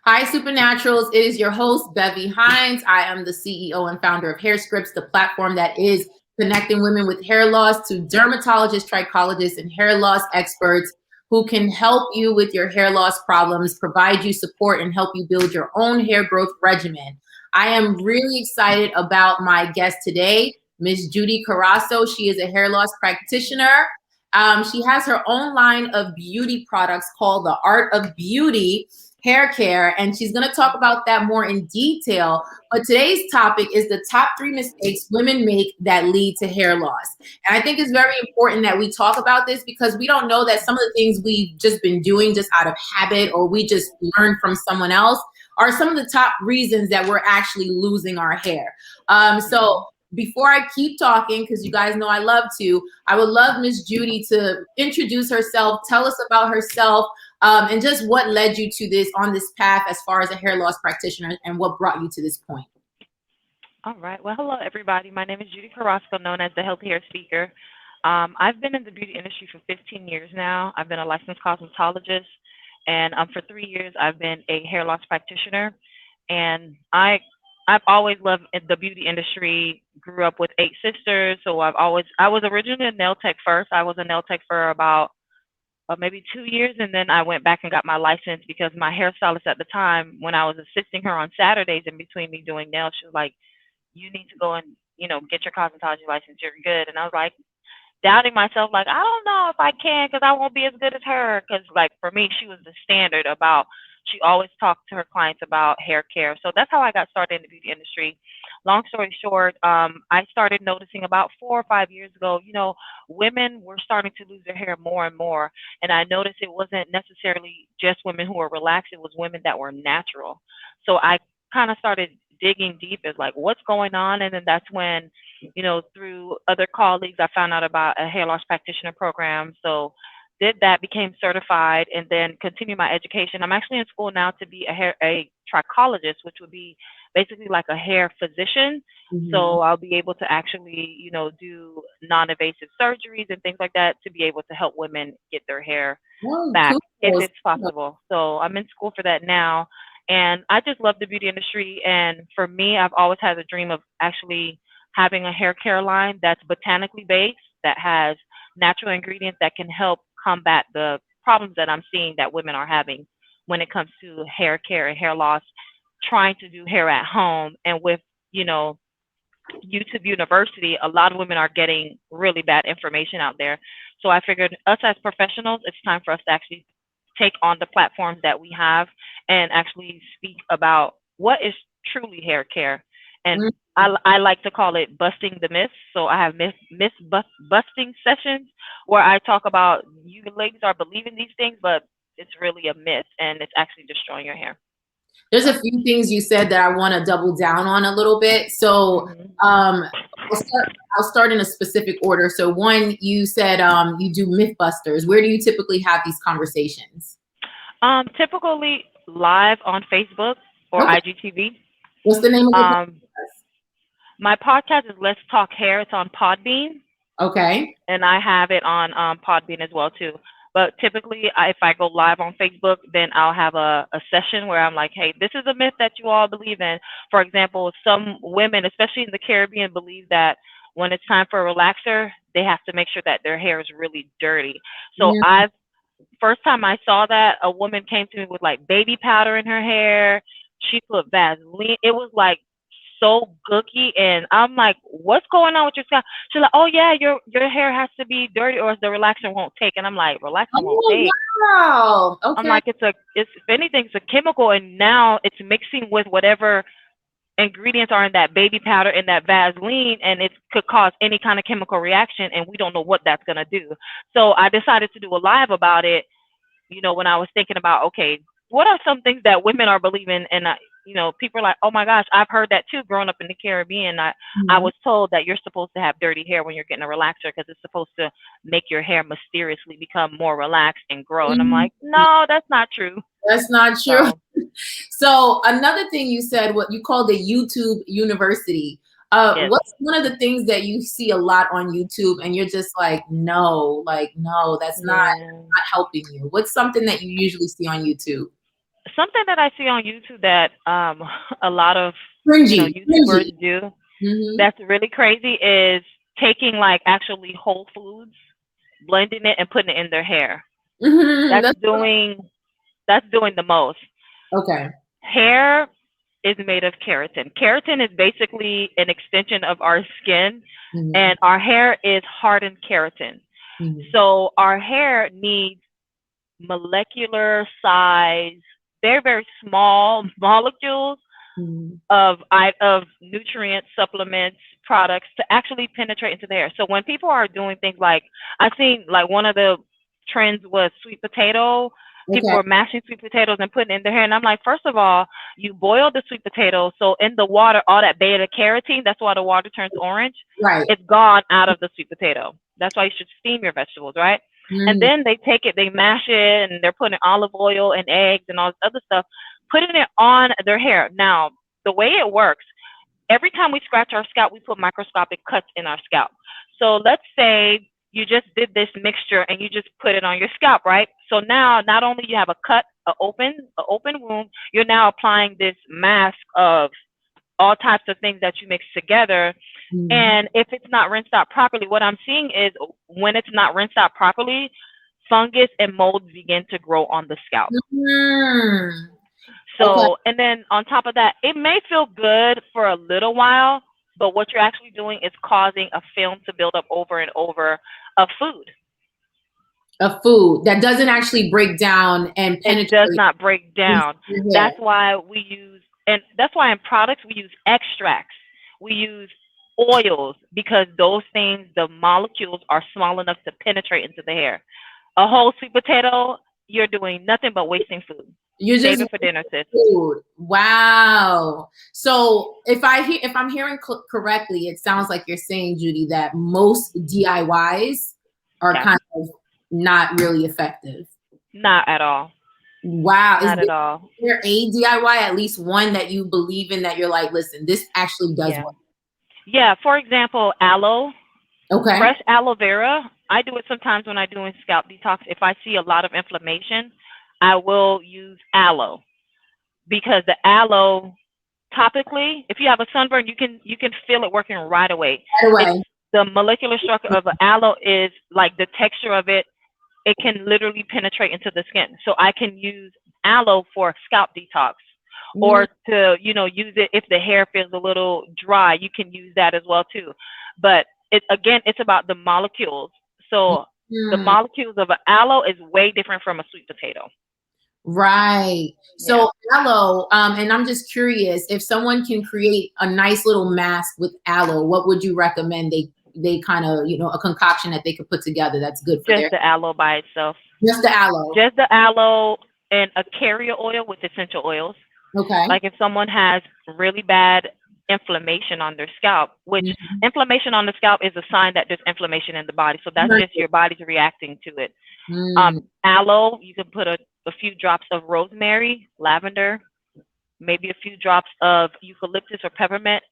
Hi, Supernaturals. It is your host, Bevy Hines. I am the CEO and founder of Hair Scripts, the platform that is connecting women with hair loss to dermatologists, trichologists, and hair loss experts who can help you with your hair loss problems, provide you support, and help you build your own hair growth regimen. I am really excited about my guest today, Miss Judy Caraseo. She is a hair loss practitioner. She has her own line of beauty products called The Art of Beauty hair care, and she's going to talk about that more in detail. But today's topic is the top 3 mistakes women make that lead to hair loss. And I think it's very important that we talk about this because we don't know that some of the things we've just been doing just out of habit or we just learned from someone else are some of the top reasons that we're actually losing our hair. So before I keep talking, because you guys know I love to, I would love Miss Judy to introduce herself, tell us about herself, and just what led you to this on this path as far as a hair loss practitioner and what brought you to this point. All right. Well, hello, everybody. My name is Judy Caraseo, known as the Healthy Hair Speaker. I've been in the beauty industry for 15 years now. I've been a licensed cosmetologist, and for 3 years, I've been a hair loss practitioner. And I've always loved the beauty industry. Grew up with 8 sisters, so I was originally a nail tech first. I was a nail tech for about maybe 2 years, and then I went back and got my license because my hairstylist at the time, when I was assisting her on Saturdays in between me doing nails, she was like, "You need to go and get your cosmetology license. You're good." And I was like, doubting myself, like, I don't know if I can because I won't be as good as her. Because, like, for me, she was the standard about, she always talked to her clients about hair care. So that's how I got started in the beauty industry. Long story short, I started noticing about 4 or 5 years ago, women were starting to lose their hair more and more. And I noticed it wasn't necessarily just women who were relaxed, it was women that were natural. So I kind of started digging deep as like what's going on, and then that's when through other colleagues, I found out about a hair loss practitioner program. So did that, became certified, and then continued my education. I'm actually in school now to be a trichologist, which would be basically like a hair physician. Mhm. So I'll be able to actually, do non-invasive surgeries and things like that to be able to help women get their hair Oh, back if cool. it's possible. So I'm in school for that now. And I just love the beauty industry. And for me, I've always had a dream of actually having a hair care line that's botanically based, that has natural ingredients that can help combat the problems that I'm seeing that women are having when it comes to hair care and hair loss, trying to do hair at home. And with, you know, YouTube University, a lot of women are getting really bad information out there. So I figured us as professionals, it's time for us to actually take on the platforms that we have and actually speak about what is truly hair care. And Mhm. I like to call it busting the myths. So I have busting sessions where I talk about you ladies are believing these things, but it's really a myth and it's actually destroying your hair. There's a So. few things you said that I want to double down on a little bit. So Mhm. um, I'll start in a specific order. So one, you said you do Mythbusters. Where do you typically have these conversations? Typically live on Facebook or Okay. IGTV. What's the name of your Um, podcast? my podcast is Let's Talk Hair. It's on Podbean, Okay. and I have it on Podbean as well too. But typically, if I go live on Facebook, then I'll have a session where I'm like, "Hey, this is a myth that you all believe in." For example, some women, especially in the Caribbean, believe that when it's time for a relaxer, they have to make sure that their hair is really dirty. So Yeah. I've first time I saw that, a woman came to me with like baby powder in her hair. She put Vaseline. It was like so gooky, and I'm like, "What's going on with your scalp?" She's like, "Oh yeah, your hair has to be dirty, or the relaxer won't take." And I'm like, "Relaxer won't Oh, take." wow. I'm Okay. like, it's if anything, it's a chemical, and now it's mixing with whatever ingredients are in that baby powder and that Vaseline, and it could cause any kind of chemical reaction, and we don't know what that's gonna do. So I decided to do a live about it, when I was thinking about, okay, what are some things that women are believing? And, people are like, oh my gosh, I've heard that too growing up in the Caribbean. I Mhm. was told that you're supposed to have dirty hair when you're getting a relaxer because it's supposed to make your hair mysteriously become more relaxed and grow. And I'm Mhm. like, no, that's not true. That's not true. So, So another thing you said, what you called the YouTube University. yes. What's one of the things that you see a lot on YouTube and you're just like, no, that's not Yeah. helping you? What's something that you usually see on YouTube? something that I see on YouTube that a lot of Cringy. YouTubers do Mm-hmm. that's really crazy is taking like actually whole foods, blending it and putting it in their hair. Mm-hmm. That's doing that's doing the most. Okay. Hair is made of keratin. Keratin is basically an extension of our skin, Mm-hmm. and our hair is hardened keratin. Mm-hmm. So our hair needs molecular size, very, very small molecules Mm-hmm. of nutrient supplements products to actually penetrate into the hair. So when people are doing things like I seen like one of the trends was sweet potato. People Okay. were mashing sweet potatoes and putting it in their hair. And I'm like, first of all, you boil the sweet potato. So in the water, all that beta carotene, that's why the water turns orange. Right. It's gone out of the sweet potato. That's why you should steam your vegetables, right? And Mm-hmm. then they take it, they mash it, and they're putting olive oil and eggs and all this other stuff, putting it on their hair. Now, the way it works, every time we scratch our scalp, we put microscopic cuts in our scalp. So let's say you just did this mixture and you just put it on your scalp, right? So now not only you have a cut, an open wound, you're now applying this mask of all types of things that you mix together. Mm-hmm. And if it's not rinsed out properly, what I'm seeing is when it's not rinsed out properly, fungus and molds begin to grow on the scalp. Mm-hmm. Okay. So, and then on top of that, it may feel good for a little while, but what you're actually doing is causing a film to build up over and over of food. A food that doesn't actually break down and It does penetrate not break into down. your hair. That's why we use, and that's why in products we use extracts. We use oils because those things, the molecules are small enough to penetrate into the hair. A whole sweet potato, you're doing nothing but wasting food. You're Save just it for dinner, sis. food. Wow. So if I'm hearing correctly, it sounds like you're saying, Judy, that most DIYs are Yes. kind of not really effective. Not at all. Wow. Not at all. There a DIY, at least one that you believe in that you're like, listen, this actually does Yeah. work? Yeah. For example, aloe, Okay. fresh aloe vera. I do it sometimes when I'm doing scalp detox. If I see a lot of inflammation, I will use aloe because the aloe topically, if you have a sunburn, you can feel it working right away. Right It's away. the molecular structure of an aloe is like the texture of it. It can literally penetrate into the skin. So I can use aloe for scalp detox, Mm, or to use it if the hair feels a little dry. You can use that as well too. But it's about the molecules. So the mm. molecules of an aloe is way different from a sweet potato. Right. Yeah. So aloe, and I'm just curious, if someone can create a nice little mask with aloe, what would you recommend they kind of, a concoction that they could put together that's good for Just their, the aloe by itself. just the aloe. Just the aloe and a carrier oil with essential oils. Okay. Like if someone has really bad inflammation on their scalp, which Mhm. inflammation on the scalp is a sign that there's inflammation in the body. So that's just your body's reacting to it. Mm, Aloe, you can put a few drops of rosemary, lavender, maybe a few drops of eucalyptus or peppermint.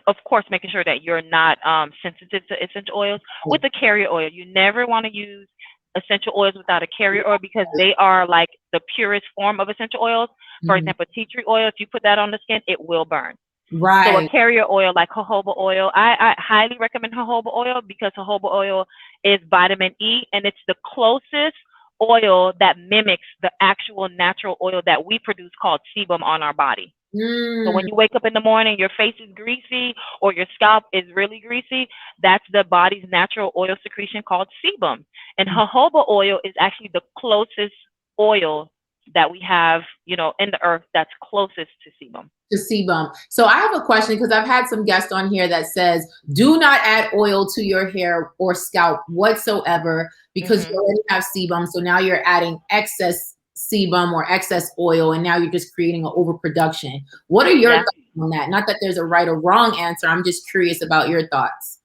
Of course, making sure that you're not sensitive to essential oils with a carrier oil. You never want to use essential oils without a carrier oil because they are like the purest form of essential oils. For mm, example, tea tree oil, if you put that on the skin, it will burn. So a right. carrier oil like jojoba oil, I highly recommend jojoba oil because jojoba oil is vitamin E and it's the closest oil that mimics the actual natural oil that we produce called sebum on our body. So when Mm, you wake up in the morning, your face is greasy or your scalp is really greasy, that's the body's natural oil secretion called sebum. And jojoba oil is actually the closest oil that we have, in the earth that's closest to sebum. to sebum. So I have a question because I've had some guests on here that says, do not add oil to your hair or scalp whatsoever because you Hmm. already have sebum. So now you're adding excess sebum or excess oil, and now you're just creating an overproduction. What are your Yeah. thoughts on that? Not that there's a right or wrong answer. I'm just curious about your thoughts.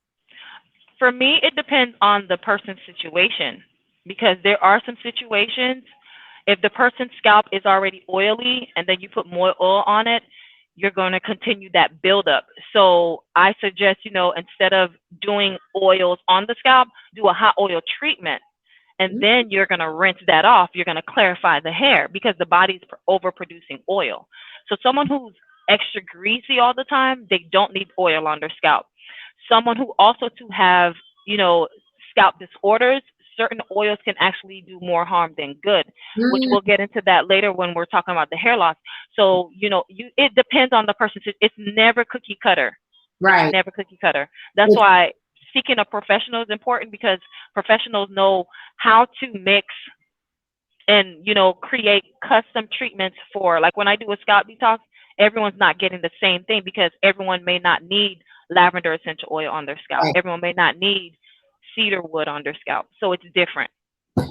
For me, it depends on the person's situation because there are some situations, if the person's scalp is already oily and then you put more oil on it, you're going to continue that buildup. So I suggest, instead of doing oils on the scalp, do a hot oil treatment. and then you're going to rinse that off. You're going to clarify the hair because the body's overproducing oil. So someone who's extra greasy all the time, they don't need oil on their scalp. Someone who also to have, you know, scalp disorders, certain oils can actually do more harm than good, which Mm, we'll get into that later when we're talking about the hair loss. So, you know, it depends on the person. It's never cookie cutter. It's right. never cookie cutter. That's why seeking a professional is important because professionals know how to mix and, you know, create custom treatments for, like when I do a scalp detox, everyone's not getting the same thing because everyone may not need lavender essential oil on their scalp. Right. Everyone may not need cedar wood on their scalp. So it's different.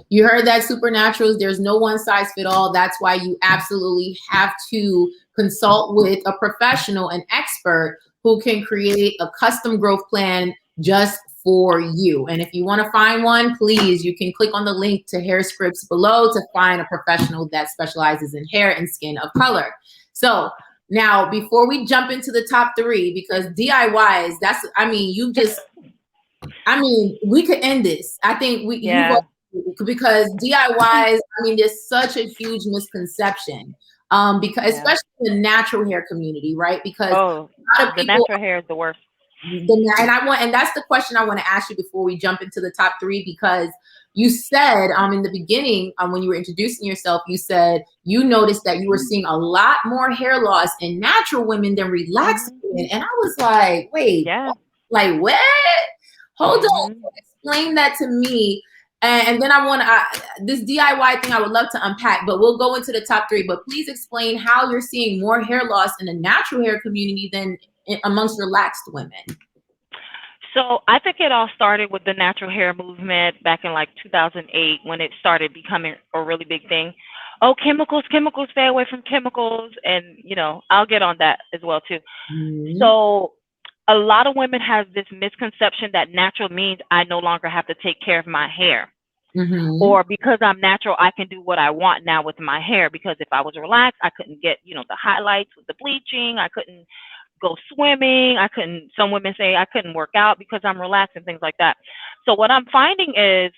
You heard that, supernaturals. There's no one size fit all. That's why you absolutely have to consult with a professional, an expert who can create a custom growth plan just for you. And if you want to find one, please, you can click on the link to hair scripts below to find a professional that specializes in hair and skin of color. So now, before we jump into the top three, because DIYs, that's, I mean, you just, I mean, we could end this. I think you've Yeah. because DIYs, I mean, there's such a huge misconception. Because Yeah. especially in the natural hair community, right? Because Oh, a lot of the people, natural hair is the worst. and that's the question I want to ask you before we jump into the top three, because you said in the beginning, when you were introducing yourself, you said you noticed that you were seeing a lot more hair loss in natural women than relaxed Hmm. women. And I was like, wait, Yeah. like what? Hold on, Hmm. explain that to me. And then I want this DIY thing I would love to unpack, but we'll go into the top three. But please explain how you're seeing more hair loss in the natural hair community than amongst relaxed women. So I think it all started with the natural hair movement back in like 2008 when it started becoming a really big thing. Oh, chemicals, chemicals, stay away from chemicals. And, you know, I'll get on that as well too. Mm-hmm. So a lot of women have this misconception that natural means I no longer have to take care of my hair. Mm-hmm. Or because I'm natural, I can do what I want now with my hair. Because if I was relaxed, I couldn't get, you know, the highlights with the bleaching. I couldn't go swimming. I couldn't, some women say I couldn't work out because I'm relaxed and things like that. So what I'm finding is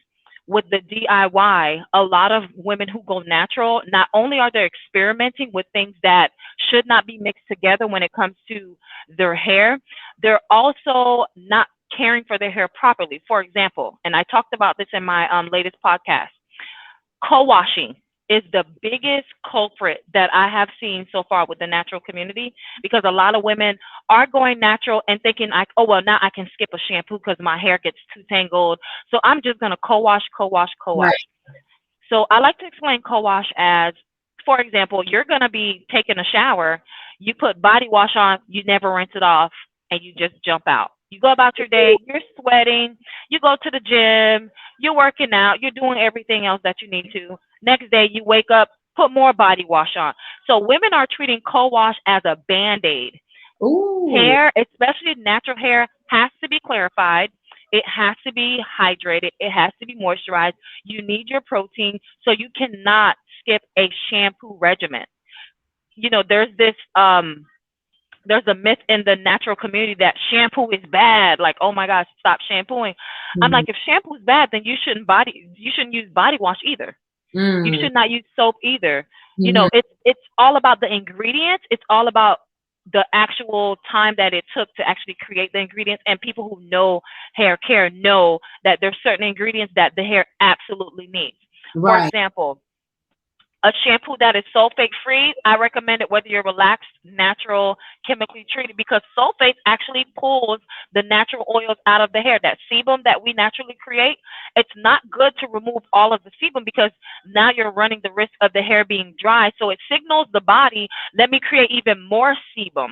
with the DIY, a lot of women who go natural, not only are they experimenting with things that should not be mixed together when it comes to their hair, they're also not caring for their hair properly. For example, and I talked about this in my latest podcast, co-washing is the biggest culprit that I have seen so far with the natural community because a lot of women are going natural and thinking like, oh well, now I can skip a shampoo because my hair gets too tangled. So I'm just gonna co-wash, co-wash, Right. co-wash. So I like to explain co-wash as, for example, you're gonna be taking a shower, you put body wash on, you never rinse it off, and you just jump out. You go about your day, you're sweating, you go to the gym, you're working out, you're doing everything else that you need to. Next day, you wake up, put more body wash on. So women are treating co-wash as a band-aid. Ooh. Hair, especially natural hair, has to be clarified. It has to be hydrated. It has to be moisturized. You need your protein, so you cannot skip a shampoo regimen. You know, there's a myth in the natural community that shampoo is bad. Like, oh my gosh, stop shampooing. I'm Mm-hmm. like, if shampoo is bad, then you shouldn't use body wash either. You Mm-hmm. should not use soap either. You know, it's all about the ingredients. It's all about the actual time that it took to actually create the ingredients. And people who know hair care know that there's certain ingredients that the hair absolutely needs. For Right. example, a shampoo that is sulfate free, I recommend it whether you're relaxed, natural, chemically treated, because sulfate actually pulls the natural oils out of the hair. That sebum that we naturally create, it's not good to remove all of the sebum because now you're running the risk of the hair being dry. So it signals the body, let me create even more sebum.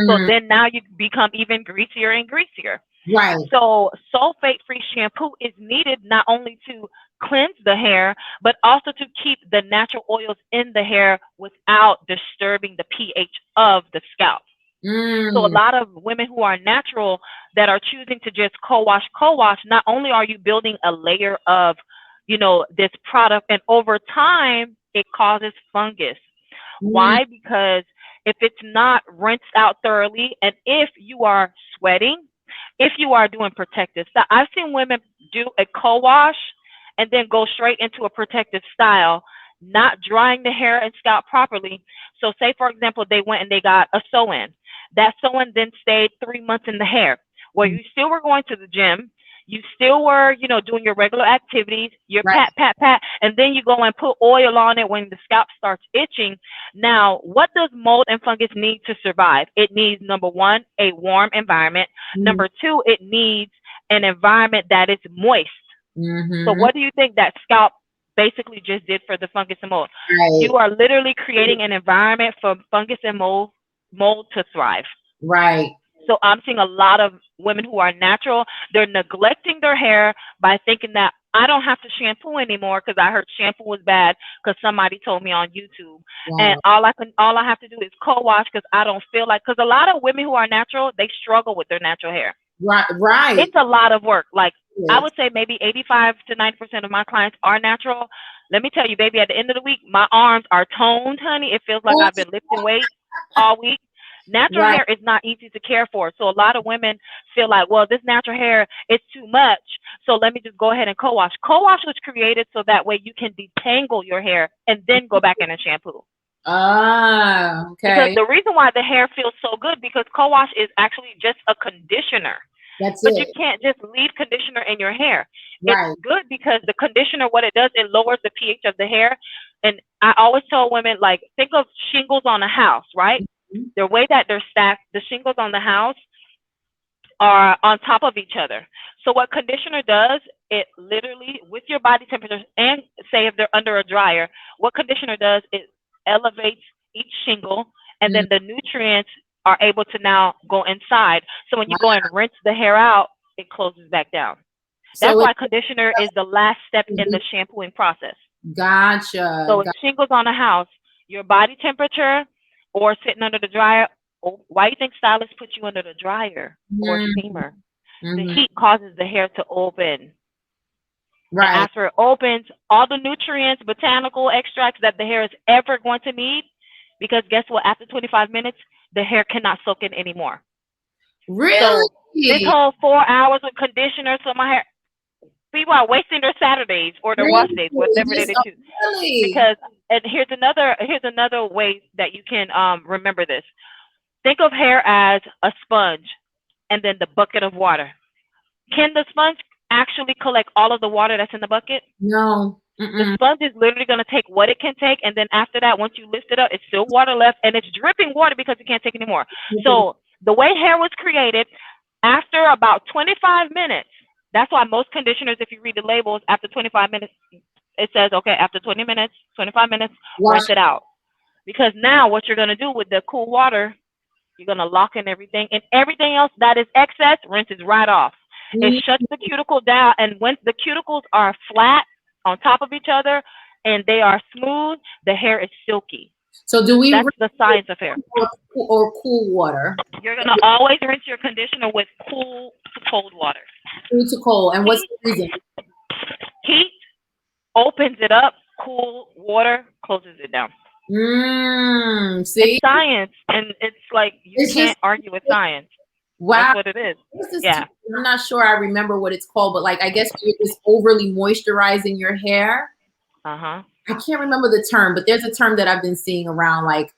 So Mm, then now you become even greasier and greasier. right. So sulfate free shampoo is needed not only to cleanse the hair, but also to keep the natural oils in the hair without disturbing the pH of the scalp. So a Mm, lot of women who are natural that are choosing to just co-wash, not only are you building a layer of, you know, this product, and over time it causes fungus. mm, Why? Because if it's not rinsed out thoroughly, and if you are sweating, if you are doing protective stuff, I've seen women do a co-wash and then go straight into a protective style, not drying the hair and scalp properly. So say for example, they went and they got a sew-in. That sew-in then stayed 3 months in the hair, where you still were going to the gym, you still were, doing your regular activities, your Right. pat, pat, pat, and then you go and put oil on it when the scalp starts itching. Now, what does mold and fungus need to survive? It needs, number one, a warm environment. Number two, it needs an environment that is moist. So what do you think that scalp basically just did for the fungus and mold? Right. You are literally creating an environment for fungus and mold to thrive. Right. So I'm seeing a lot of women who are natural. They're neglecting their hair by thinking that I don't have to shampoo anymore because I heard shampoo was bad because somebody told me on YouTube. Wow. And all I have to do is co-wash because I don't feel like, because a lot of women who are natural, they struggle with their natural hair. Right. It's a lot of work. Like Yes. I would say maybe 85 to 90% of my clients are natural. Let me tell you, baby, at the end of the week, my arms are toned, honey. It feels like I've been lifting weights all week. Natural Right. hair is not easy to care for. So a lot of women feel like, well, this natural hair is too much. So let me just go ahead and co-wash. Co-wash was created so that way you can detangle your hair and then go back in and shampoo. Ah, Because okay. the reason why the hair feels so good, because co-wash is actually just a conditioner. That's But it. you can't just leave conditioner in your hair. Right. It's good because the conditioner, what it does, it lowers the pH of the hair. And I always tell women, like, think of shingles on a house, right? The way that they're stacked, the shingles on the house are on top of each other. So what conditioner does, it literally, with your body temperature, and say if they're under a dryer, what conditioner does, it elevates each shingle, and then the nutrients are able to now go inside. So when you go and rinse the hair out, it closes back down. That's So why conditioner is the last step in the shampooing process. Gotcha. So if shingles on a house, your body temperature or sitting under the dryer, why do you think stylists put you under the dryer or steamer? The heat causes the hair to open. Right. And after it opens, all the nutrients, botanical extracts that the hair is ever going to need, because guess what? After 25 minutes, the hair cannot soak in anymore. Really? So this whole 4 hours of conditioner, so my hair, people are wasting their Saturdays or their wash days, whatever they choose. Really? Because, and here's another way that you can remember this. Think of hair as a sponge and then the bucket of water. Can the sponge actually collect all of the water that's in the bucket? No. The sponge is literally going to take what it can take, and then after that, once you lift it up, it's still water left, and it's dripping water because it can't take anymore. So the way hair was created, after about 25 minutes, that's why most conditioners, if you read the labels, after 25 minutes, it says, okay, after 20 minutes, 25 minutes, rinse it out. Because now what you're going to do with the cool water, you're going to lock in everything, and everything else that is excess rinses right off. It shuts the cuticle down, and when the cuticles are flat on top of each other and they are smooth, the hair is silky. So do we? That's the science of hair. Or cool water. You're gonna always rinse your conditioner with cool to cold water. Cool to cold, and what's the reason? Heat opens it up. Cool water closes it down. See, it's science, and it's like you can't argue with science. Wow. That's what it is. Yeah. I'm not sure I remember what it's called, but like I guess you're just overly moisturizing your hair. I can't remember the term, but there's a term that I've been seeing around, like,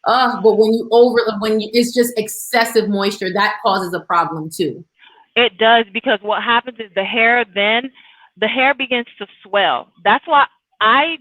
but when it's just excessive moisture, that causes a problem too. It does, because what happens is the hair begins to swell. That's why I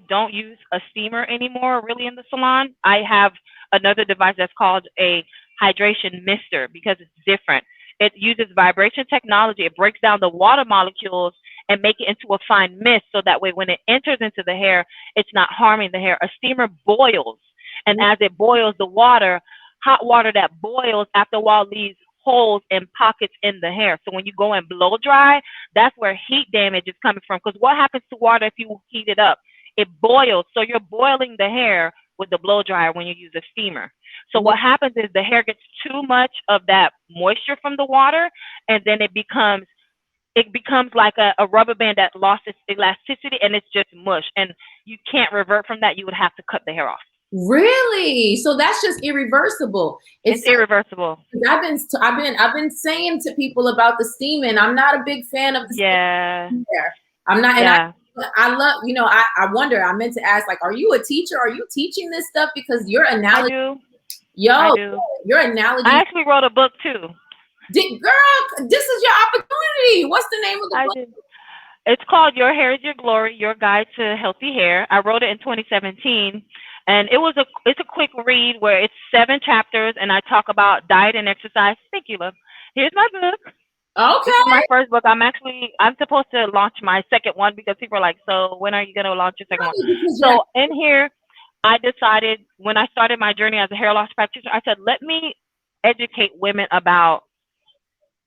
don't use a steamer anymore really in the salon. I have another device that's called a hydration mister, because it's different. It uses vibration technology. It breaks down the water molecules and make it into a fine mist, so that way when it enters into the hair, it's not harming the hair. A steamer boils, and as it boils the water, hot water that boils after a while leaves holes and pockets in the hair. So when you go and blow dry, that's where heat damage is coming from. Because what happens to water if you heat it up? It boils. So you're boiling the hair with the blow dryer when you use a steamer. So what happens is the hair gets too much of that moisture from the water, and then it becomes like a rubber band that lost its elasticity, and it's just mush, and you can't revert from that. You would have to cut the hair off. Really? So that's just irreversible. It's irreversible. I've been saying to people about the steaming. I'm not a big fan of the steaming hair. I'm not, and Yeah. I love, I wonder, I meant to ask, like, are you a teacher? Are you teaching this stuff? Because your I analogy, do. I yo, do. your I analogy, actually wrote a book too. girl, this is your opportunity. What's the name of the I book? did. It's called Your Hair is Your Glory, Your Guide to Healthy Hair. I wrote it in 2017, and it's a quick read where it's 7 chapters, and I talk about diet and exercise. Thank you, love. Here's my book. This is my Okay. first book. I'm supposed to launch my second one because people are like, so when are you going to launch your second one? Right, because So in here, I decided when I started my journey as a hair loss practitioner, I said, let me educate women about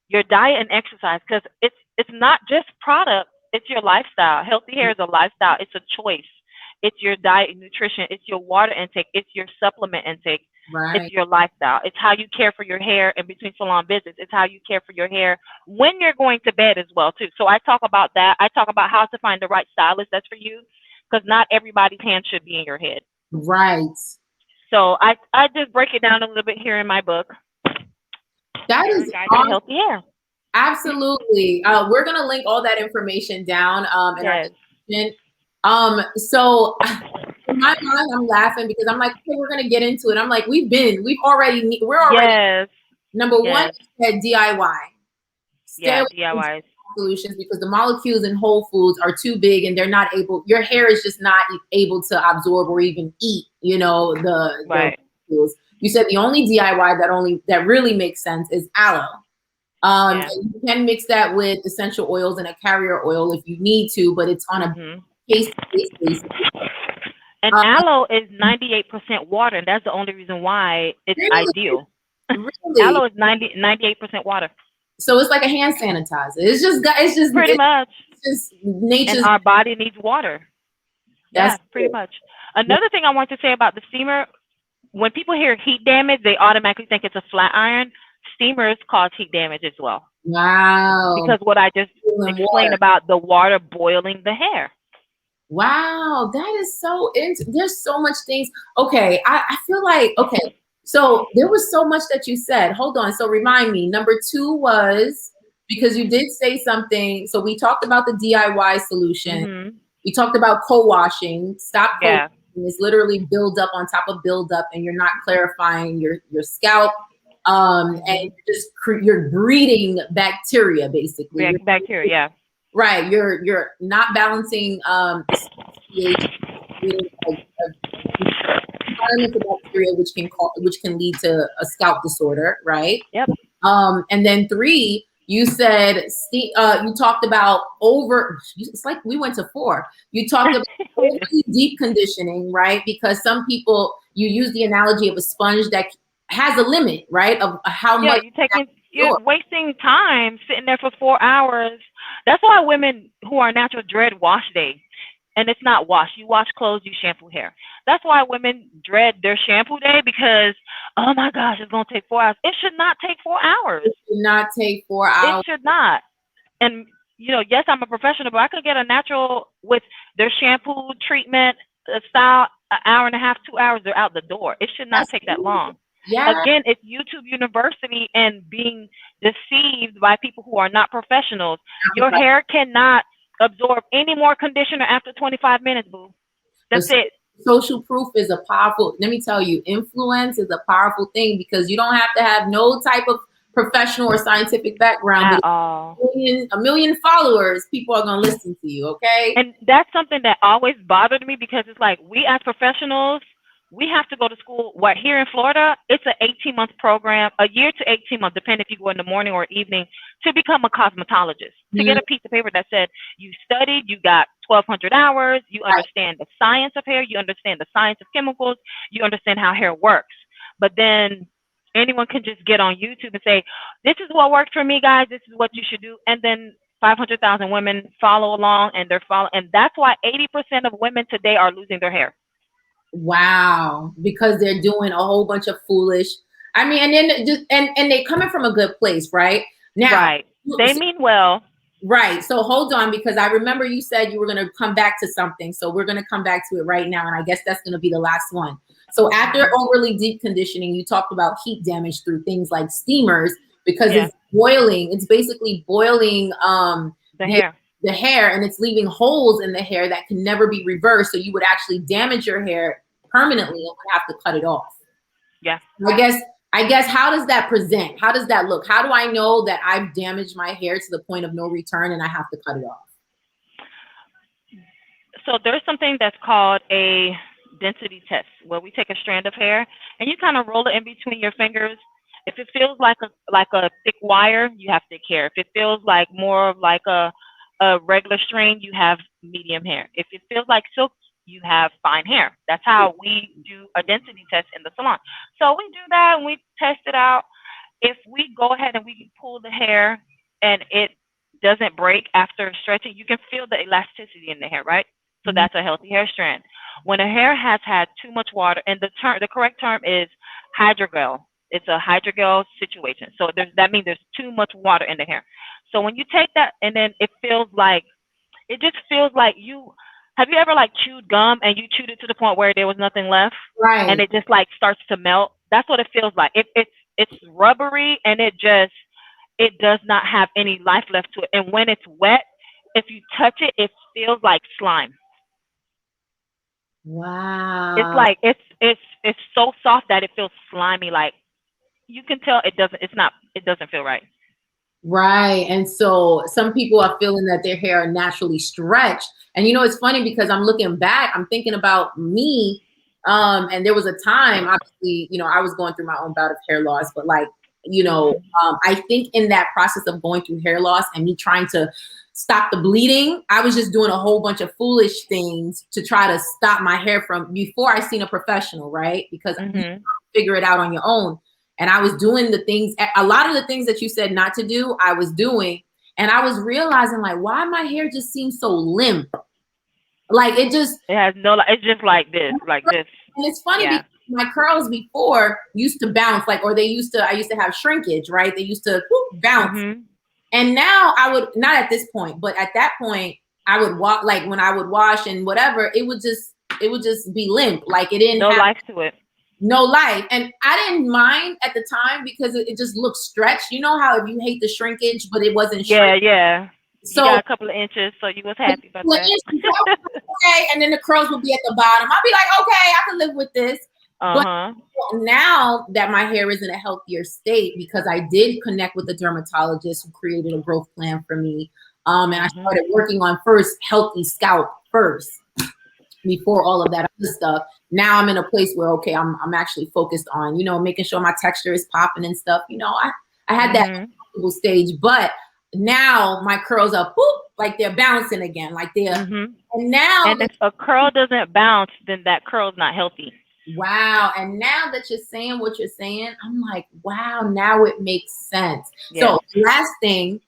your diet and exercise because it's not just product, it's your lifestyle. Healthy hair is a lifestyle. It's a choice. It's your diet and nutrition. It's your water intake. It's your supplement intake. It's right, your lifestyle. It's how you care for your hair in between salon visits. It's how you care for your hair when you're going to bed as well too. So I talk about that. I talk about how to find the right stylist that's for you because not everybody's hand should be in your head. right. So I just break it down a little bit here in my book. That Your is Guide to awesome. Healthy Hair. Absolutely. We're gonna link all that information down in our Yes. description. So in my mind, I'm laughing because I'm like, okay, we're gonna get into it. I'm like, we're already Yes. number one, Yes. at DIY. Stay Yeah. away from DIYs. solutions because the molecules in whole foods are too big and they're not able, your hair is just not able to absorb or even eat, the Right. molecules. You said the only DIY that really makes sense is aloe. Yeah. And you can mix that with essential oils and a carrier oil if you need to, but it's on a case-to-case basis. And aloe is 98% water, and that's the only reason why it's Really, ideal. really. Aloe is 98% water. So it's like a hand sanitizer. Pretty much. It's just And nature's. our body needs water. That's Yeah, pretty much. Another thing I want to say about the steamer, when people hear heat damage, they automatically think it's a flat iron. Steamers cause heat damage as well. wow. Because what I just Boiling explained water. about the water boiling the hair. Wow, that is so there's so much things. Okay, I feel like, okay, so there was so much that you said. Hold on. So remind me, number 2 was because you did say something. So we talked about the DIY solution. Mhm. We talked about co-washing. Stop Yeah. co-washing is literally build up on top of build up, and you're not clarifying your scalp. And you're breeding bacteria basically. Bacteria, yeah. Right, you're not balancing pH, environmental bacteria, which can lead to a scalp disorder, right? Yep. And then 3, you said you talked about over. It's like we went to 4. You talked about overly deep conditioning, right? Because some people, you use the analogy of a sponge that has a limit, right? Of how much. You're wasting time sitting there for 4 hours. That's why women who are natural dread wash day. And it's not wash. You wash clothes, you shampoo hair. That's why women dread their shampoo day because, oh my gosh, it's going to take 4 hours. It should not take 4 hours. It should not take 4 hours. It should not. And, yes, I'm a professional, but I could get a natural with their shampoo, treatment, style, an hour and a half, 2 hours, they're out the door. It should not take that long. Yeah. Again, it's YouTube University and being deceived by people who are not professionals. Your hair cannot absorb any more conditioner after 25 minutes, boo. That's it. Social proof is a powerful, let me tell you, influence is a powerful thing because you don't have to have no type of professional or scientific background. At all. A million followers, people are going to listen to you, okay? And that's something that always bothered me because it's like we as professionals, we have to go to school. What here in Florida, it's an 18-month program, a year to 18 months, depending if you go in the morning or evening, to become a cosmetologist. To get a piece of paper that said you studied, you got 1,200 hours, you understand the science of hair, you understand the science of chemicals, you understand how hair works. But then anyone can just get on YouTube and say, this is what worked for me, guys. This is what you should do. And then 500,000 women follow along, and and that's why 80% of women today are losing their hair. Wow, because they're doing a whole bunch of foolish. I mean, and then just and they coming from a good place, right? Now, right? They mean well, right? So hold on, because I remember you said you were going to come back to something, so we're going to come back to it right now, and I guess that's going to be the last one. So after overly deep conditioning, you talked about heat damage through things like steamers because it's boiling. It's basically boiling the hair. the hair, and it's leaving holes in the hair that can never be reversed. So you would actually damage your hair permanently and would have to cut it off. Yeah. I guess how does that present? How does that look? How do I know that I've damaged my hair to the point of no return and I have to cut it off? So there's something that's called a density test, where we take a strand of hair and you kind of roll it in between your fingers. If it feels like a thick wire, you have thick hair. If it feels like more of like a regular string, you have medium hair. If it feels like silk, you have fine hair. That's how we do a density test in the salon. So we do that and we test it out. If we go ahead and we pull the hair and it doesn't break after stretching, you can feel the elasticity in the hair, right? So that's a healthy hair strand. When a hair has had too much water, and the correct term is hydrogel. It's a hydrogel situation. So that means there's too much water in the hair. So when you take that and then it just feels like have you ever like chewed gum and you chewed it to the point where there was nothing left? Right. And it just like starts to melt? That's what it feels like. It's rubbery and it does not have any life left to it. And when it's wet, if you touch it, it feels like slime. Wow. It's like it's so soft that it feels slimy. Like you can tell it doesn't feel right. Right. And so some people are feeling that their hair are naturally stretched. And it's funny because I'm looking back, I'm thinking about me. And there was a time, obviously, I was going through my own bout of hair loss, but like, I think in that process of going through hair loss and me trying to stop the bleeding, I was just doing a whole bunch of foolish things to try to stop my hair before I seen a professional, right? Because you figure it out on your own. And I was doing a lot of the things that you said not to do, I was doing. And I was realizing like, why my hair just seems so limp. Like it has it's just like this. And it's funny because my curls before used to bounce, I used to have shrinkage, right? They used to bounce. And now not at this point, but at that point, I would walk, like when I would wash and whatever, it would just be limp. Like it didn't have life to it. No life. And I didn't mind at the time because it just looked stretched. You know how if you hate the shrinkage, but it wasn't shrinkage. Yeah. So you got a couple of inches, so you was happy about that. Okay, and then the curls would be at the bottom. I'd be like, okay, I can live with this. But now that my hair is in a healthier state, because I did connect with a dermatologist who created a growth plan for me, and I started working on first healthy scalp first before all of that other stuff. Now I'm in a place where, okay, I'm actually focused on, making sure my texture is popping and stuff. I had that stage, but now my curls are like they're bouncing again, like they're, and now. And if a curl doesn't bounce, then that curl's not healthy. Wow. And now that you're saying what you're saying, I'm like, wow, now it makes sense. So last thing,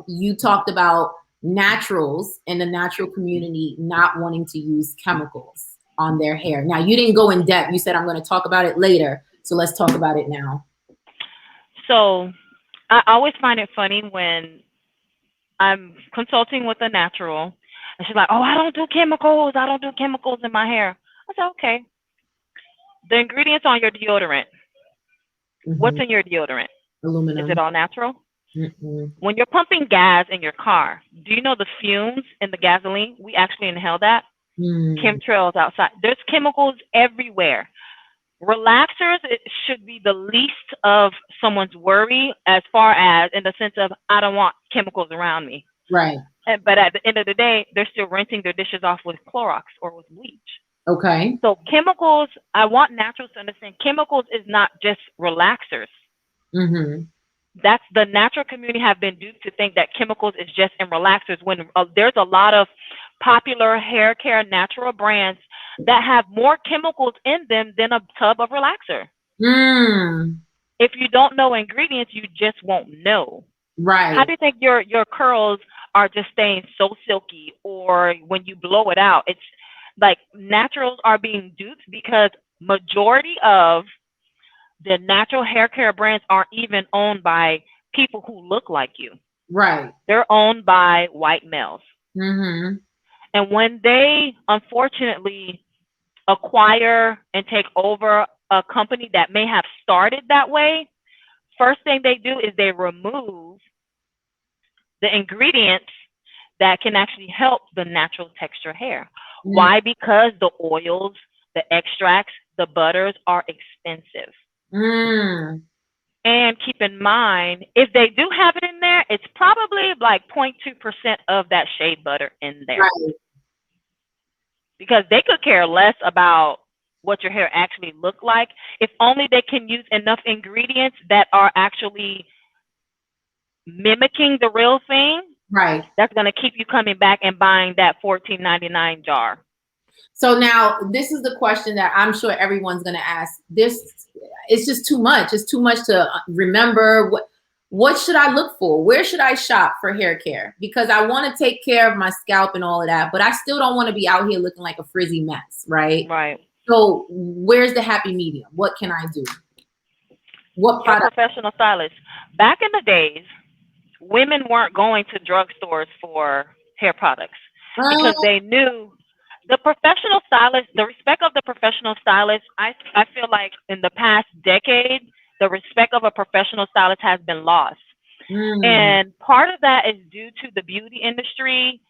you talked about naturals in the natural community not wanting to use chemicals on their hair. Now, you didn't go in depth. You said I'm going to talk about it later. So let's talk about it now. So I always find it funny when I'm consulting with a natural and she's like, oh, I don't do chemicals. I don't do chemicals in my hair. I said, okay. The ingredients on your deodorant. What's in your deodorant? Aluminum. Is it all natural? When you're pumping gas in your car, do you know the fumes in the gasoline? We actually inhale that. Chemtrails outside. There's chemicals everywhere. Relaxers, it should be the least of someone's worry as far as in the sense of, I don't want chemicals around me. Right. But at the end of the day, they're still rinsing their dishes off with Clorox or with bleach. Okay. So chemicals, I want naturals to understand, chemicals is not just relaxers. That's the natural community have been duped to think that chemicals is just in relaxers when there's a lot of popular hair care natural brands that have more chemicals in them than a tub of relaxer. If you don't know ingredients, you just won't know. Right. How do you think your curls are just staying so silky, or when you blow it out, it's like naturals are being duped because majority of the natural hair care brands aren't even owned by people who look like you. Right. They're owned by white males. And when they unfortunately acquire and take over a company that may have started that way, first thing they do is they remove the ingredients that can actually help the natural texture hair. Mm, Why? Because the oils, the extracts, the butters are expensive. mm, And keep in mind, if they do have it in there, it's probably like 0.2% of that shea butter in there. right, Because they could care less about what your hair actually look like. If only they can use enough ingredients that are actually mimicking the real thing, right. that's going to keep you coming back and buying that $14.99 jar. So now this is the question that I'm sure everyone's going to ask. This, it's just too much. It's too much to remember. What should I look for? Where should I shop for hair care? Because I want to take care of my scalp and all of that, but I still don't want to be out here looking like a frizzy mess, right? Right. So where's the happy medium? What can I do? What Your product? professional stylist. Back in the days, women weren't going to drugstores for hair products because they knew the professional stylist, the respect of the professional stylist. I feel like in the past decade, the respect of a professional stylist has been lost. Mm, And part of that is due to the beauty industry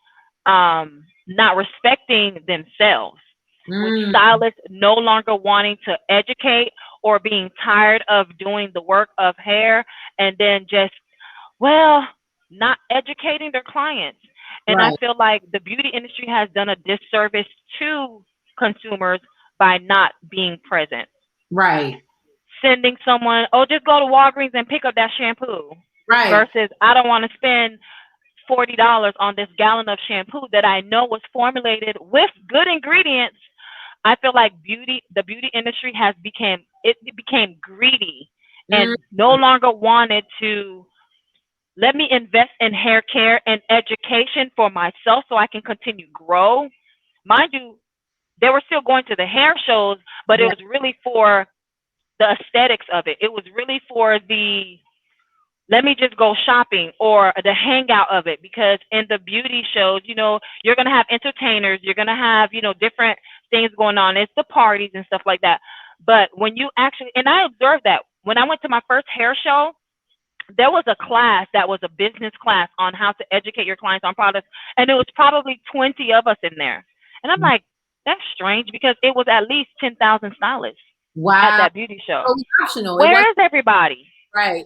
not respecting themselves, with mm, stylists no longer wanting to educate or being tired of doing the work of hair and then just, well, not educating their clients. And I right, feel like the beauty industry has done a disservice to consumers by not being present. right, Sending someone, oh, just go to Walgreens and pick up that shampoo right. versus I don't want to spend $40 on this gallon of shampoo that I know was formulated with good ingredients. I feel like the beauty industry it became greedy Mm, and no longer wanted to let me invest in hair care and education for myself so I can continue grow. Mind you, they were still going to the hair shows, but it right, was really for the aesthetics of it. It was really for the let me just go shopping or the hangout of it, because in the beauty shows, you're going to have entertainers, you're going to have, different things going on. It's the parties and stuff like that. But when you actually, and I observed that when I went to my first hair show, there was a class that was a business class on how to educate your clients on products. And it was probably 20 of us in there. And I'm like, that's strange because it was at least 10,000 stylists at wow. that beauty show. Totally optional. It was Where is everybody? right.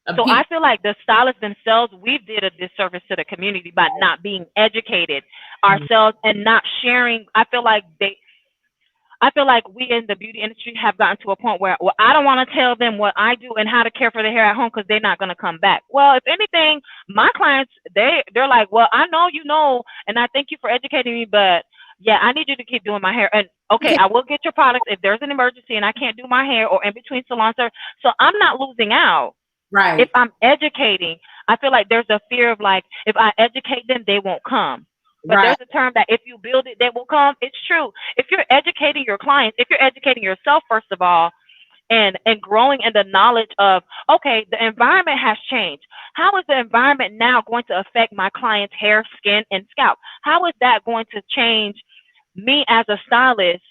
So People, I feel like the stylists themselves, we did a disservice to the community by not being educated ourselves and not sharing. I feel like we in the beauty industry have gotten to a point where, well, I don't want to tell them what I do and how to care for their hair at home because they're not going to come back. Well, if anything, my clients, they're like, well, I know you know, and I thank you for educating me, but yeah, I need you to keep doing my hair. And okay, I will get your products if there's an emergency and I can't do my hair or in between salons. So I'm not losing out. If right, I'm educating, I feel like there's a fear of like, if I educate them, they won't come. But right. there's a term that if you build it, they will come. It's true. If you're educating your clients, if you're educating yourself, first of all, and growing in the knowledge of, okay, the environment has changed. How is the environment now going to affect my client's hair, skin, and scalp? How is that going to change me as a stylist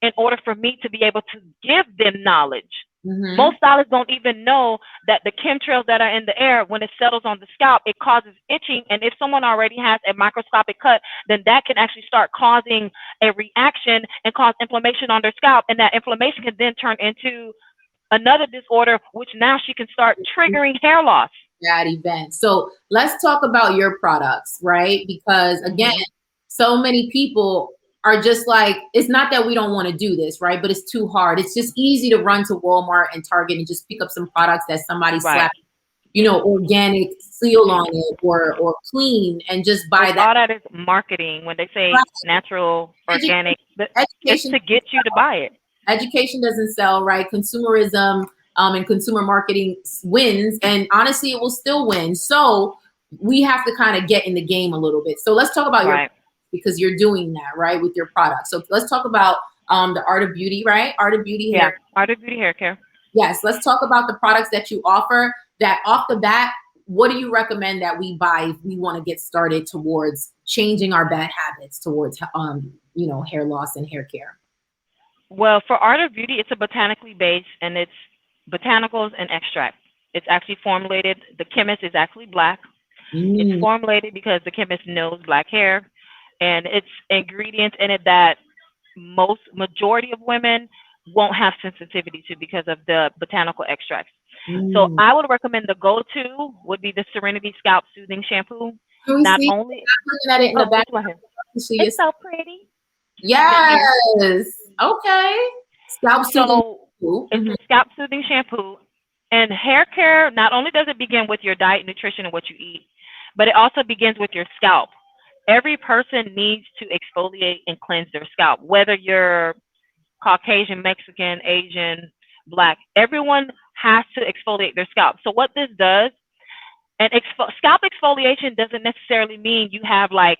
in order for me to be able to give them knowledge? Mm-hmm. Most stylists don't even know that the chemtrails that are in the air, when it settles on the scalp, it causes itching. And if someone already has a microscopic cut, then that can actually start causing a reaction and cause inflammation on their scalp. And that inflammation can then turn into another disorder, which now she can start triggering hair loss. That event. So let's talk about your products, right? Because again, Mm-hmm. so many people are just like, it's not that we don't want to do this, right? But it's too hard. It's just easy to run to Walmart and Target and just pick up some products that somebody Right. slapped, organic seal on it or clean and just buy Which that. all that is marketing. When they say Right. natural, organic, it's Education to get you to buy it. education doesn't sell, right? Consumerism and consumer marketing wins, and honestly, it will still win. So we have to kind of get in the game a little bit. So let's talk about your, Right. because you're doing that, right, with your product. So let's talk about the art of beauty, right? Art of beauty Yeah. hair. Art of beauty hair care. Yes, let's talk about the products that you offer. That off the bat, what do you recommend that we buy if we want to get started towards changing our bad habits towards hair loss and hair care? Well, for Art of Beauty, it's a botanically based, and it's botanicals and extract. It's actually formulated. The chemist is actually black. It's Mm, formulated because the chemist knows black hair, and it's ingredients in it that most majority of women won't have sensitivity to because of the botanical extracts. So mm. I would recommend the go-to would be the Serenity Scalp Soothing Shampoo. Can we Not see? only, I'm looking at it in the oh, back. this one here. See It's it. so pretty. Squeezing it here. Yes. Okay. Scalp soothing. So it's Mm-hmm. a scalp soothing shampoo. And hair care, not only does it begin with your diet, nutrition, and what you eat, but it also begins with your scalp. Every person needs to exfoliate and cleanse their scalp, whether you're Caucasian, Mexican, Asian, Black. Everyone has to exfoliate their scalp. So what this does, and scalp exfoliation doesn't necessarily mean you have like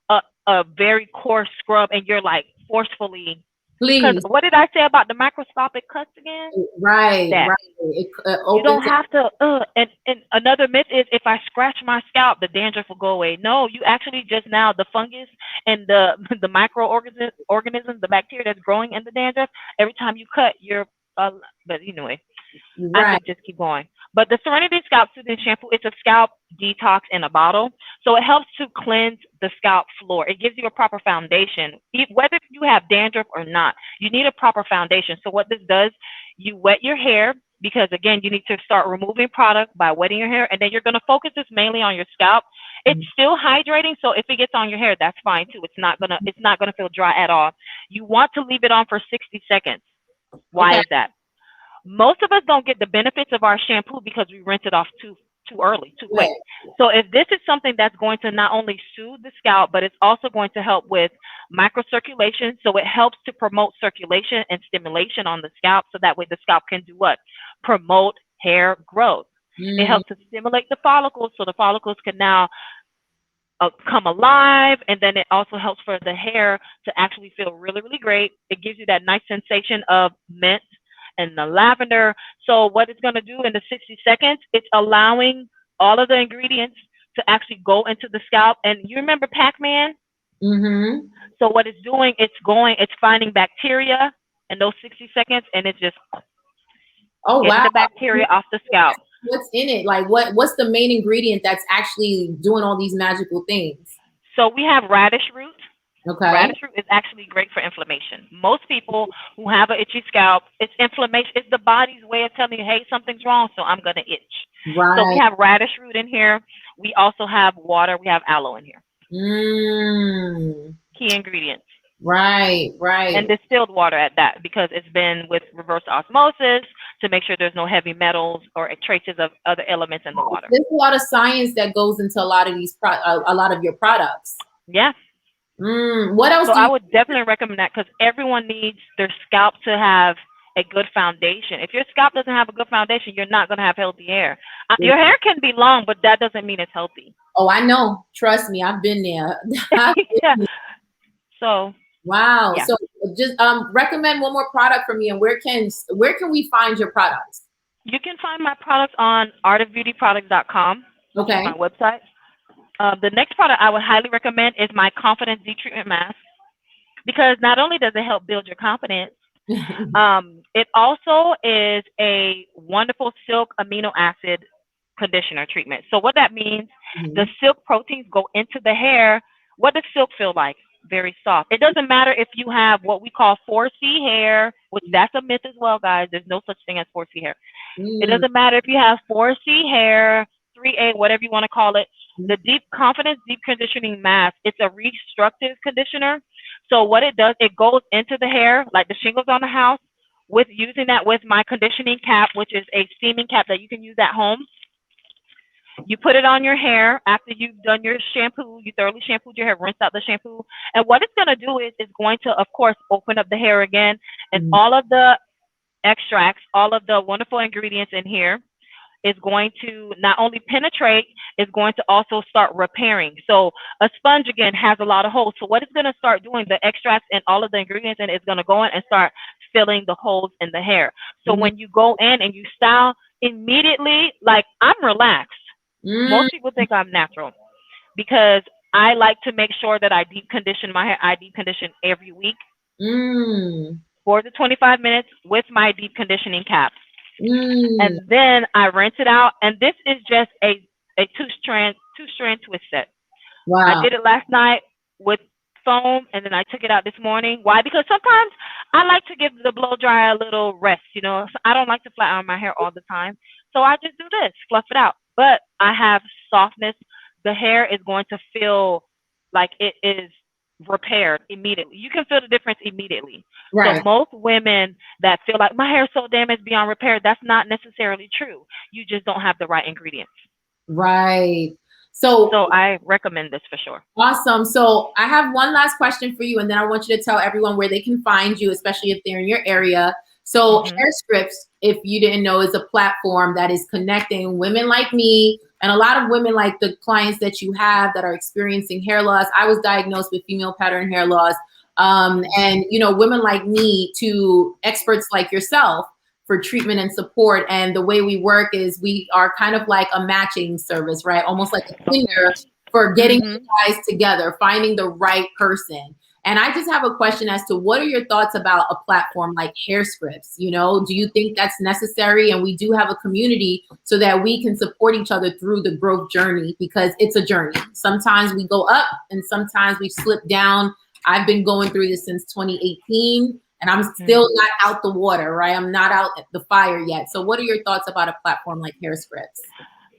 a, a very coarse scrub and you're like forcefully. Because Please. what did I say about the microscopic cuts again? Right. That Right. It you don't opens up. have to. And another myth is if I scratch my scalp, the dandruff will go away. No, you actually just now the fungus and the the microorganisms, the bacteria that's growing in the dandruff. Every time you cut, you're. But anyway, I Right. could just keep going. But the Serenity Scalp Soothing Shampoo, it's a scalp detox in a bottle. So it helps to cleanse the scalp floor. It gives you a proper foundation. Whether you have dandruff or not, you need a proper foundation. So what this does, you wet your hair because again, you need to start removing product by wetting your hair, and then you're going to focus this mainly on your scalp. It's still hydrating, so if it gets on your hair, that's fine too. It's not gonna feel dry at all. You want to leave it on for 60 seconds. Why Okay. is that? Most of us don't get the benefits of our shampoo because we rinse it off too early, too quick. Right. So if this is something that's going to not only soothe the scalp, but it's also going to help with microcirculation. So it helps to promote circulation and stimulation on the scalp. So that way the scalp can do what? Promote hair growth. It Mm, helps to stimulate the follicles so the follicles can now come alive, and then it also helps for the hair to actually feel really, really great. It gives you that nice sensation of mint and the lavender. So what it's going to do in the 60 seconds, it's allowing all of the ingredients to actually go into the scalp. And you remember Pac-Man? mm-hmm. So what it's doing, it's finding bacteria in those 60 seconds, and it's just Oh getting wow. the bacteria off the scalp. What's in it? Like what's the main ingredient that's actually doing all these magical things? So we have radish root. Okay. Radish root is actually great for inflammation. Most people who have an itchy scalp, it's inflammation. It's the body's way of telling you, hey, something's wrong, so I'm going to itch. So we Right. have radish root in here. We also have water. We have aloe in here. Mm. Key ingredients. Right. And Right. distilled water at that because it's been with reverse osmosis to make sure there's no heavy metals or traces of other elements in the water. There's a lot of science that goes into a lot of these a lot of your products. Yeah. What else So do I you? would definitely recommend that because everyone needs their scalp to have a good foundation. If your scalp doesn't have a good foundation, you're not going to have healthy hair. Your hair can be long, but that doesn't mean it's healthy. Oh, I know. Trust me, I've been there. Yeah. So, Wow. yeah. So just recommend one more product for me, and where can we find your products? You can find my products on artofbeautyproducts.com, which is Okay. my website. The next product I would highly recommend is my Confidence D Treatment Mask because not only does it help build your confidence, it also is a wonderful silk amino acid conditioner treatment. So what that means, the Mhm. silk proteins go into the hair. What does silk feel like? Very soft. It doesn't matter if you have what we call 4C hair, which that's a myth as well, guys. There's no such thing as 4C hair. It Mm. doesn't matter if you have 4C hair, 3A, whatever you want to call it. The Deep Confidence Deep Conditioning Mask, it's a restructive conditioner. So what it does, it goes into the hair like the shingles on the house with using that with my conditioning cap, which is a steaming cap that you can use at home. You put it on your hair after you've done your shampoo. You thoroughly shampooed your hair, rinse out the shampoo. And what it's going to do is it's going to, of course, open up the hair again. And Mhm. all of the extracts, all of the wonderful ingredients in here is going to not only penetrate, it's going to also start repairing. So a sponge again has a lot of holes. So what it's going to start doing, the extracts and all of the ingredients in it is going to go in and start filling the holes in the hair. So Mm. when you go in and you style immediately, like I'm relaxed. Mm. Most people think I'm natural because I like to make sure that I deep condition my hair. I deep condition every week Mm. for the 25 minutes with my deep conditioning caps. Mm. And then I rinse it out. And this is just a two strand. 2-strand twist set. I Wow. did it last night with foam, and then I took it out this morning. Why? Because sometimes I like to give the blow dryer a little rest. So I don't like to flat iron my hair all the time. So I just do this, fluff it out. But I have softness. The hair is going to feel like it is repaired immediately. You can feel the difference immediately. So Right. most women that feel like my hair is so damaged beyond repair, that's not necessarily true. You just don't have the right ingredients. Right. So So I recommend this for sure. awesome. So I have one last question for you, and then I want you to tell everyone where they can find you, especially if they're in your area. So Hmm. Hair Scripts, if you didn't know, is a platform that is connecting women like me and a lot of women like the clients that you have that are experiencing hair loss. I was diagnosed with female pattern hair loss. And women like me to experts like yourself for treatment and support. And the way we work is we are kind of like a matching service, right? Almost like a Okay. Tinder for getting you Hmm. guys together, finding the right person. And I just have a question as to what are your thoughts about a platform like Hair Scripts? Do you think that's necessary? And we do have a community so that we can support each other through the growth journey, because it's a journey. Sometimes we go up and sometimes we slip down. I've been going through this since 2018 and I'm still Hmm. not out the water, right? I'm not out at the fire yet. So what are your thoughts about a platform like Hair Scripts?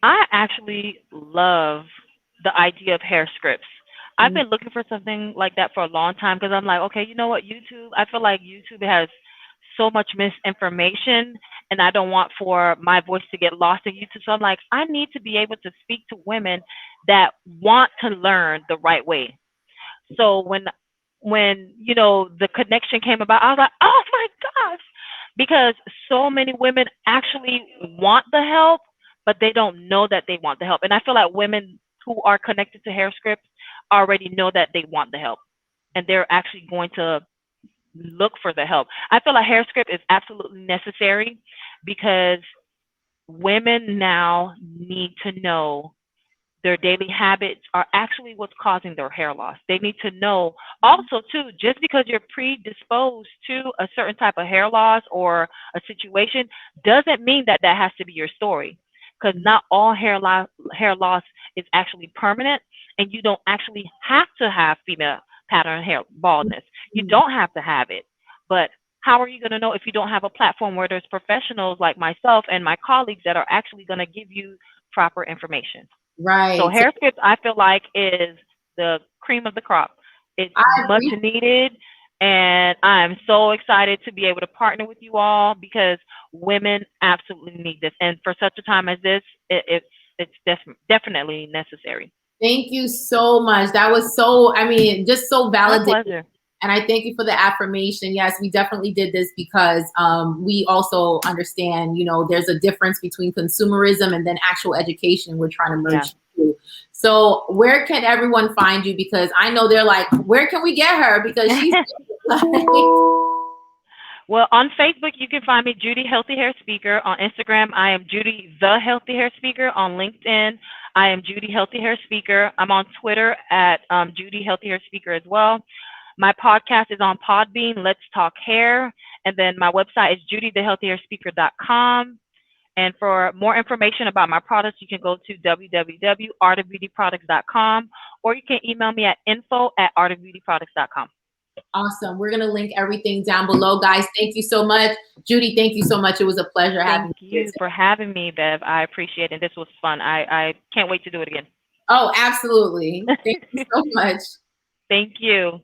I actually love the idea of hair scripts. I've been looking for something like that for a long time because I'm like, okay, you know what, YouTube, I feel like YouTube has so much misinformation and I don't want for my voice to get lost in YouTube. So I'm like, I need to be able to speak to women that want to learn the right way. So when the connection came about, I was like, oh my gosh, because so many women actually want the help, but they don't know that they want the help. And I feel like women who are connected to hair scripts already know that they want the help, and they're actually going to look for the help. I feel like hair script is absolutely necessary because women now need to know their daily habits are actually what's causing their hair loss. They need to know also too, just because you're predisposed to a certain type of hair loss or a situation doesn't mean that that has to be your story. Because not all hair loss is actually permanent, and you don't actually have to have female pattern hair baldness. You don't have to have it. But how are you going to know if you don't have a platform where there's professionals like myself and my colleagues that are actually going to give you proper information? So Right. So hair scripts, I feel like, is the cream of the crop. It's I much agree. needed, and I'm so excited to be able to partner with you all because women absolutely need this. And for such a time as this, definitely necessary. Thank you so much. That was so, I mean, just so My validating. pleasure. And I thank you for the affirmation. Yes, we definitely did this because we also understand, there's a difference between consumerism and then actual education. We're trying to Yeah. merge two. So where can everyone find you? Because I know they're like, where can we get her? Because she's like, Well, on Facebook, you can find me, Judy Healthy Hair Speaker. On Instagram, I am Judy the Healthy Hair Speaker. On LinkedIn, I am Judy Healthy Hair Speaker. I'm on Twitter at Judy Healthy Hair Speaker as well. My podcast is on Podbean, Let's Talk Hair. And then my website is judythehealthyhairspeaker.com. And for more information about my products, you can go to www.artofbeautyproducts.com, or you can email me at info@artofbeautyproducts.com. awesome. We're going to link everything down below, guys. Thank you so much. Judy, thank you so much. It was a pleasure having Thank you here you today. for having me, Bev. I appreciate it. This was fun. I can't wait to do it again. Oh, absolutely. Thank you so much. Thank you.